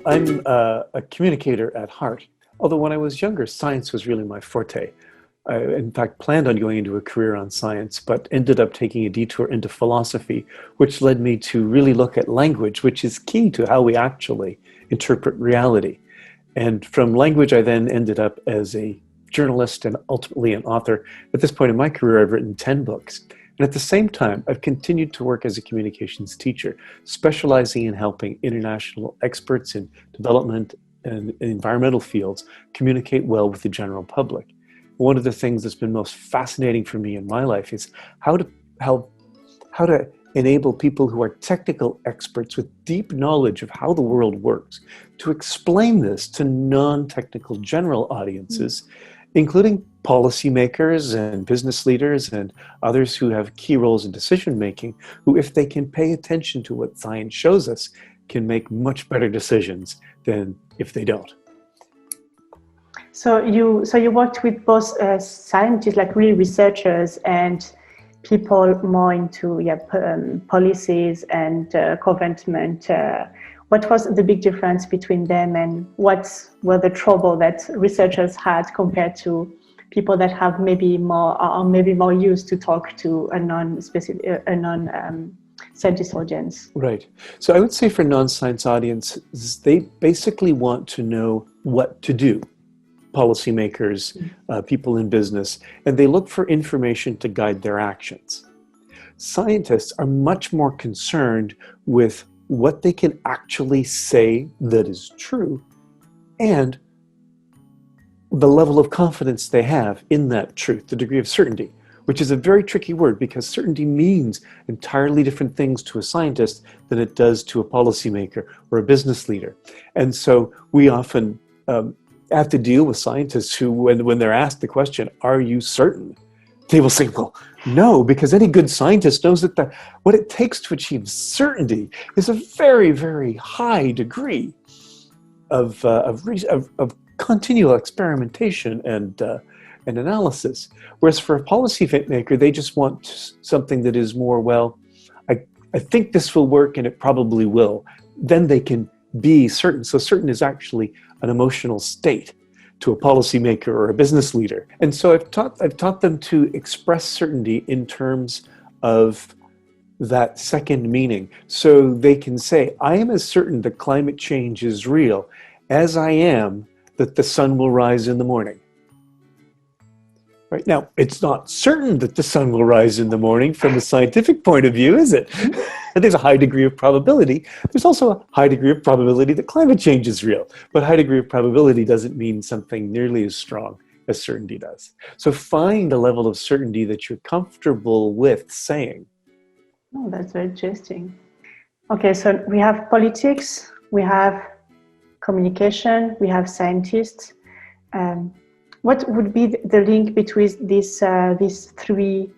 I'm a communicator at heart. Although when I was younger, science was really my forte. I, in fact, planned on going into a career on science, but ended up taking a detour into philosophy, which led me to really look at language, which is key to how we actually interpret reality. And from language, I then ended up as a journalist and ultimately an author. At this point in my career, I've written 10 books. And at the same time, I've continued to work as a communications teacher, specializing in helping international experts in development and environmental fields communicate well with the general public. One of the things that's been most fascinating for me in my life is how to enable people who are technical experts with deep knowledge of how the world works to explain this to non-technical general audiences, including policymakers and business leaders and others who have key roles in decision making, who, if they can pay attention to what science shows us, can make much better decisions than if they don't. So you worked with both scientists, like real researchers, and people more into policies and government. What was the big difference between them, and what were the trouble that researchers had compared to people that have maybe more used to talk to a non-scientist audience? Right. So I would say for non-science audiences, they basically want to know what to do. Policymakers, people in business, and they look for information to guide their actions. Scientists are much more concerned with what they can actually say that is true and the level of confidence they have in that truth, the degree of certainty, which is a very tricky word because certainty means entirely different things to a scientist than it does to a policymaker or a business leader. And so we often have to deal with scientists who, when they're asked the question, "Are you certain?" they will say, "Well, no," because any good scientist knows that what it takes to achieve certainty is a very, very high degree of continual experimentation and analysis. Whereas for a policymaker, they just want something that is more, well, I think this will work and it probably will. Then they can be certain. So certain is actually an emotional state to a policymaker or a business leader. And so I've taught them to express certainty in terms of that second meaning. So they can say, I am as certain that climate change is real as I am that the sun will rise in the morning. Right now, it's not certain that the sun will rise in the morning from a scientific point of view, is it? There's a high degree of probability. There's also a high degree of probability that climate change is real. But high degree of probability doesn't mean something nearly as strong as certainty does. So find a level of certainty that you're comfortable with saying. Oh, that's very interesting. Okay, so we have politics, we have communication, we have scientists. What would be the link between these three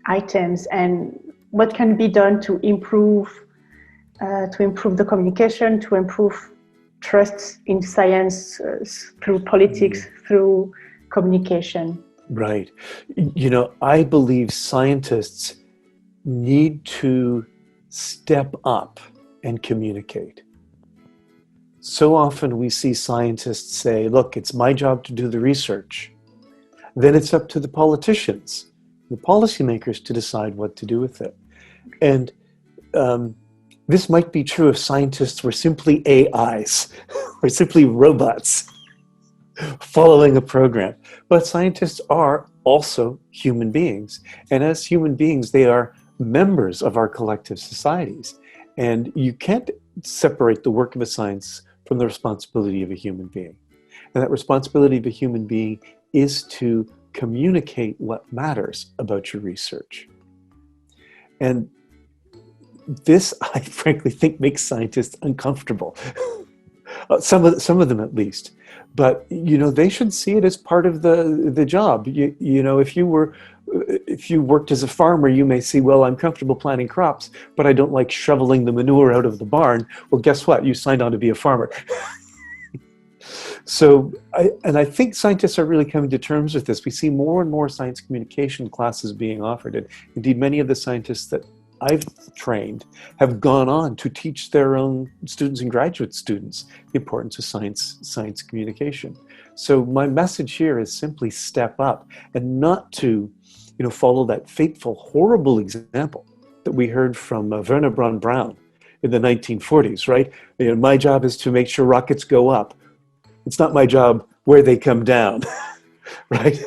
items, and what can be done to improve the communication, to improve trust in science through politics, through communication? Right. You know, I believe scientists need to step up and communicate. So often we see scientists say, look, it's my job to do the research. Then it's up to the politicians, the policymakers, to decide what to do with it. And this might be true if scientists were simply AIs, or simply robots following a program. But scientists are also human beings. And as human beings, they are members of our collective societies. And you can't separate the work of a science from the responsibility of a human being. And that responsibility of a human being is to communicate what matters about your research. And this, I frankly think, makes scientists uncomfortable. Some of them at least. But, you know, they should see it as part of the job. You know, if you worked as a farmer, you may see, well, I'm comfortable planting crops, but I don't like shoveling the manure out of the barn. Well, guess what? You signed on to be a farmer. So, I think scientists are really coming to terms with this. We see more and more science communication classes being offered. And indeed, many of the scientists that I've trained have gone on to teach their own students and graduate students the importance of science communication. So my message here is simply step up, and not to, follow that fateful, horrible example that we heard from Werner von Braun in the 1940s, right? My job is to make sure rockets go up. It's not my job where they come down, right?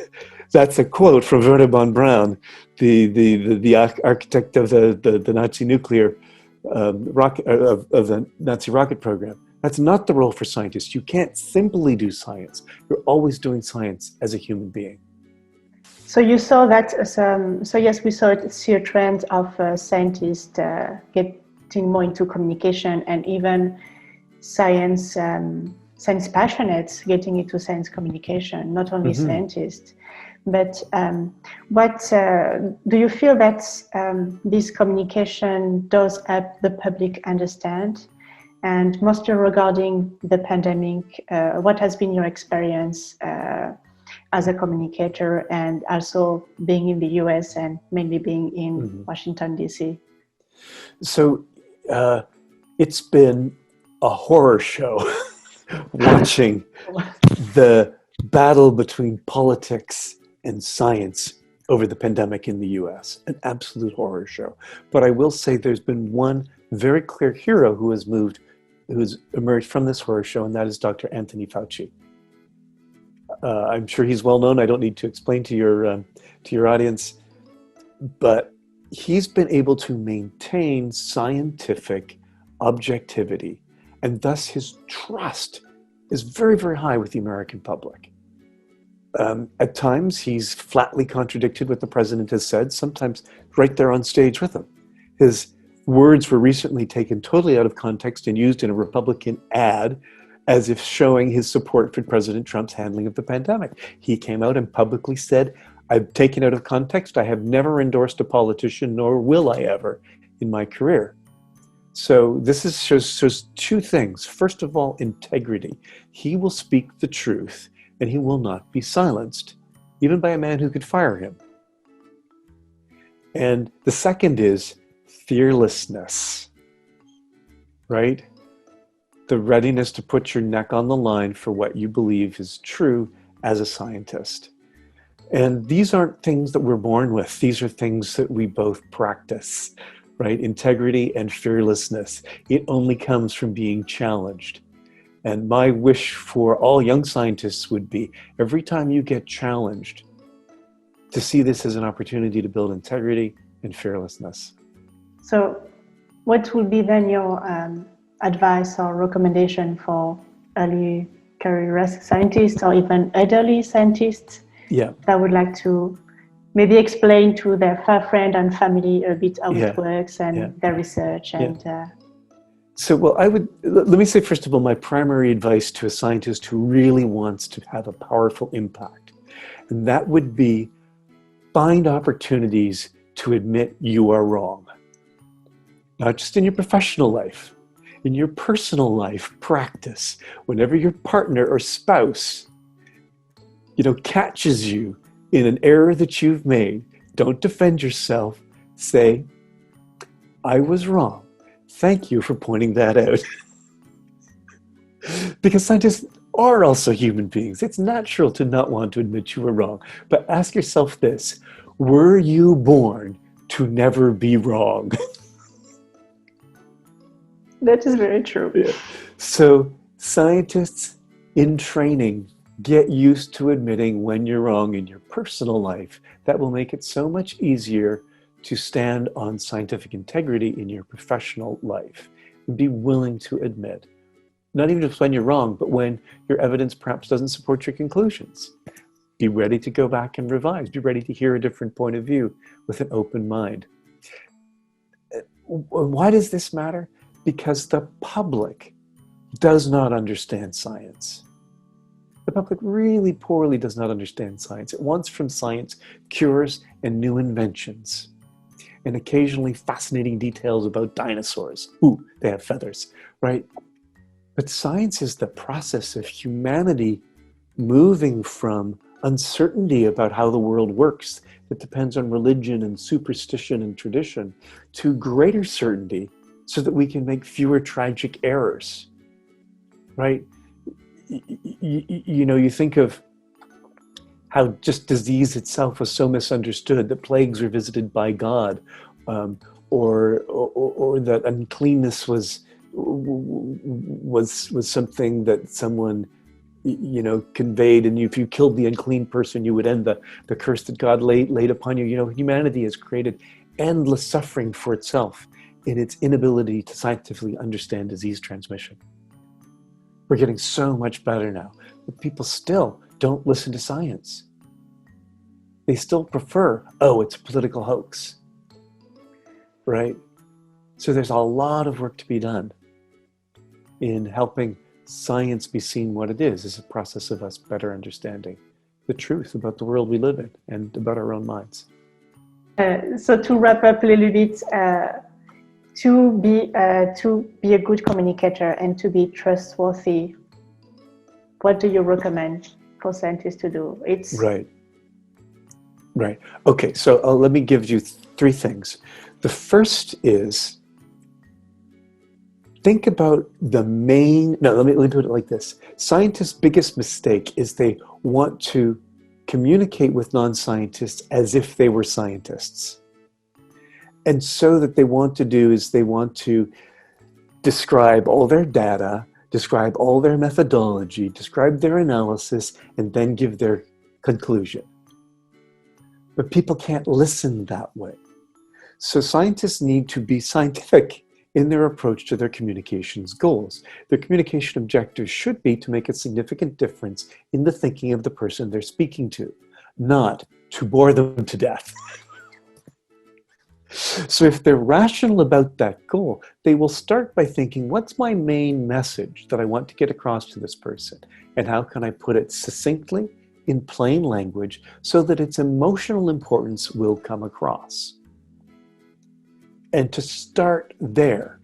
That's a quote from Werner von Braun, the architect of the Nazi nuclear rocket of the Nazi rocket program. That's not the role for scientists. You can't simply do science. You're always doing science as a human being. So you saw that. So yes, we see a trend of scientists getting more into communication, and even science passionates getting into science communication. Not only scientists. But what do you feel that this communication does help the public understand? And mostly regarding the pandemic, what has been your experience as a communicator, and also being in the US and mainly being in Washington, D.C.? So it's been a horror show watching the battle between politics and science over the pandemic in the US, an absolute horror show. But I will say there's been one very clear hero who's emerged from this horror show, and that is Dr. Anthony Fauci. I'm sure he's well known. I don't need to explain to your audience, but he's been able to maintain scientific objectivity, and thus his trust is very, very high with the American public. At times, he's flatly contradicted what the president has said, sometimes right there on stage with him. His words were recently taken totally out of context and used in a Republican ad as if showing his support for President Trump's handling of the pandemic. He came out and publicly said, "I've taken out of context. I have never endorsed a politician, nor will I ever in my career." So this shows two things. First of all, integrity. He will speak the truth, and he will not be silenced, even by a man who could fire him. And the second is fearlessness, right? The readiness to put your neck on the line for what you believe is true as a scientist. And these aren't things that we're born with. These are things that we both practice, right? Integrity and fearlessness. It only comes from being challenged. And my wish for all young scientists would be, every time you get challenged, to see this as an opportunity to build integrity and fearlessness. So what would be then your advice or recommendation for early career scientists, or even elderly scientists that would like to maybe explain to their friend and family a bit how it works and their research and... So, well, let me say, first of all, my primary advice to a scientist who really wants to have a powerful impact, and that would be find opportunities to admit you are wrong. Not just in your professional life, in your personal life, practice. Whenever your partner or spouse, catches you in an error that you've made, don't defend yourself. Say, "I was wrong. Thank you for pointing that out." Because scientists are also human beings. It's natural to not want to admit you were wrong. But ask yourself this: were you born to never be wrong? That is very true. Yeah. So scientists in training, get used to admitting when you're wrong in your personal life. That will make it so much easier to stand on scientific integrity in your professional life, and be willing to admit, not even just when you're wrong, but when your evidence perhaps doesn't support your conclusions. Be ready to go back and revise. Be ready to hear a different point of view with an open mind. Why does this matter? Because the public does not understand science. The public really poorly does not understand science. It wants from science cures and new inventions, and occasionally fascinating details about dinosaurs. Ooh, they have feathers, right? But science is the process of humanity moving from uncertainty about how the world works that depends on religion and superstition and tradition to greater certainty so that we can make fewer tragic errors, right? You think of how just disease itself was so misunderstood, that plagues were visited by God, or that uncleanness was something that someone conveyed, and if you killed the unclean person, you would end the curse that God laid upon you. Humanity has created endless suffering for itself in its inability to scientifically understand disease transmission. We're getting so much better now, but people still don't listen to science. They still prefer, it's a political hoax, right? So there's a lot of work to be done in helping science be seen what it is a process of us better understanding the truth about the world we live in and about our own minds. So to wrap up a little bit, to be a good communicator and to be trustworthy, what do you recommend for scientists to do? Right. Okay, so let me give you 3 things. The first is, think about let me put it like this. Scientists' biggest mistake is they want to communicate with non-scientists as if they were scientists. And so that they want to do is they want to describe all their data, describe all their methodology, describe their analysis, and then give their conclusion. But people can't listen that way. So scientists need to be scientific in their approach to their communications goals. Their communication objectives should be to make a significant difference in the thinking of the person they're speaking to, not to bore them to death. So if they're rational about that goal, they will start by thinking, what's my main message that I want to get across to this person? And how can I put it succinctly in plain language so that its emotional importance will come across? And to start there,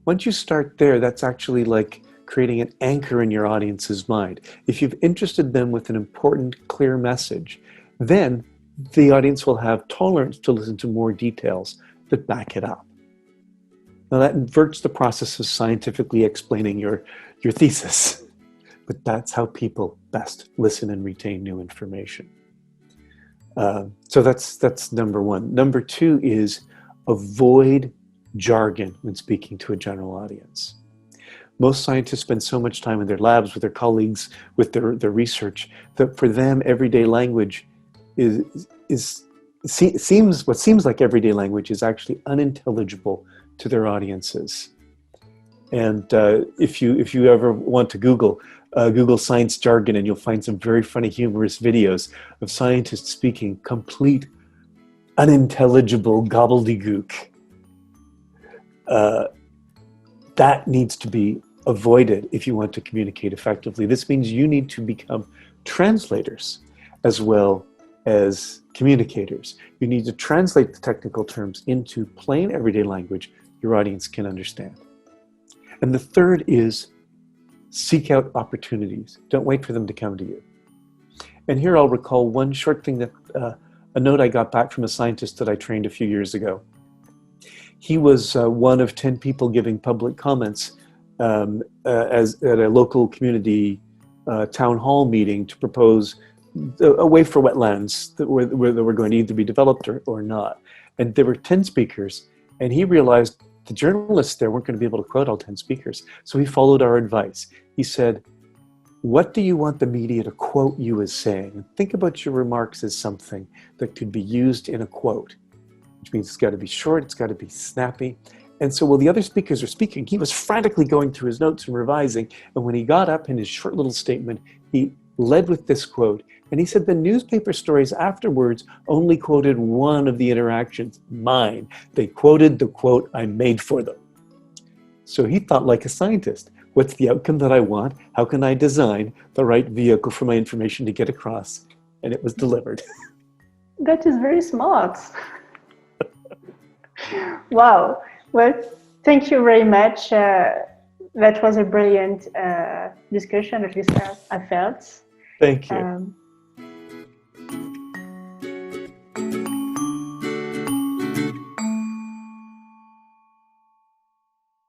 once you start there, that's actually like creating an anchor in your audience's mind. If you've interested them with an important, clear message, then the audience will have tolerance to listen to more details that back it up. Now that inverts the process of scientifically explaining your thesis, but that's how people best listen and retain new information. So that's number 1. Number 2 is avoid jargon when speaking to a general audience. Most scientists spend so much time in their labs with their colleagues, with their research, that for them everyday language seems like everyday language is actually unintelligible to their audiences. And if you ever want to Google science jargon, and you'll find some very funny, humorous videos of scientists speaking complete unintelligible gobbledygook. That needs to be avoided if you want to communicate effectively. This means you need to become translators as well as communicators. You need to translate the technical terms into plain everyday language your audience can understand. And the third is seek out opportunities. Don't wait for them to come to you. And here I'll recall one short thing that a note I got back from a scientist that I trained a few years ago. He was one of 10 people giving public comments at a local community town hall meeting to propose a way for wetlands that were going to either be developed or not. And there were 10 speakers, and he realized the journalists there weren't going to be able to quote all 10 speakers. So he followed our advice. He said, what do you want the media to quote you as saying? Think about your remarks as something that could be used in a quote, which means it's got to be short, it's got to be snappy. And so while the other speakers are speaking, he was frantically going through his notes and revising. And when he got up in his short little statement, he led with this quote. And he said the newspaper stories afterwards only quoted one of the interactions, mine. They quoted the quote I made for them. So he thought like a scientist. What's the outcome that I want? How can I design the right vehicle for my information to get across? And it was delivered. That is very smart. Wow. Well, thank you very much. That was a brilliant discussion, at least I felt. Thank you.